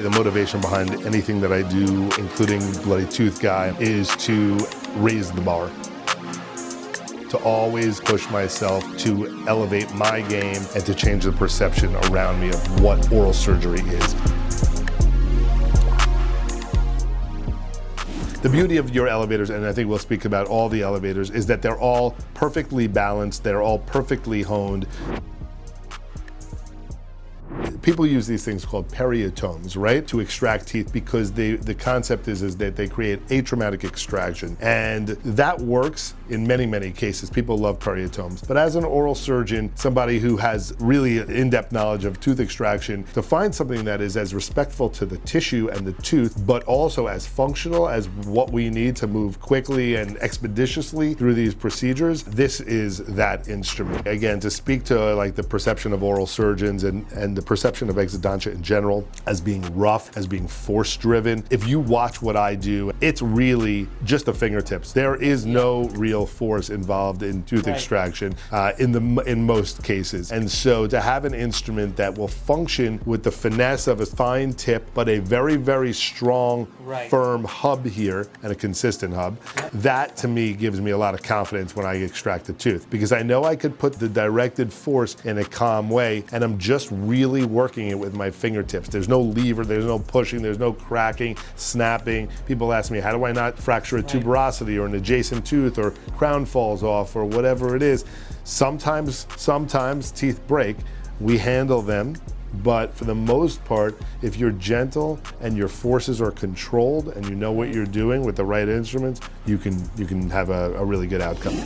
The motivation behind anything that I do, including Bloody Tooth Guy, is to raise the bar. To always push myself to elevate my game and to change the perception around me of what oral surgery is. The beauty of your elevators, and I think we'll speak about all the elevators, is that they're all perfectly balanced, they're all perfectly honed. People use these things called periotomes, right, to extract teeth, because the concept is that they create atraumatic extraction. And that works in many, many cases. People love periotomes. But as an oral surgeon, somebody who has really in-depth knowledge of tooth extraction, to find something that is as respectful to the tissue and the tooth, but also as functional as what we need to move quickly and expeditiously through these procedures, this is that instrument. Again, to speak to like the perception of oral surgeons and the perception of exodontia in general as being rough, as being force-driven. If you watch what I do, it's really just the fingertips. There is no real force involved in tooth extraction in most cases. And so to have an instrument that will function with the finesse of a fine tip, but a very, very strong, firm hub here, and a consistent hub, that to me gives me a lot of confidence when I extract a tooth, because I know I could put the directed force in a calm way, and I'm just really working it with my fingertips. There's no lever, there's no pushing, there's no cracking, snapping. People ask me, how do I not fracture a tuberosity or an adjacent tooth, or crown falls off, or whatever it is. Sometimes teeth break. We handle them, but for the most part, if you're gentle and your forces are controlled and you know what you're doing with the right instruments, you can have a really good outcome.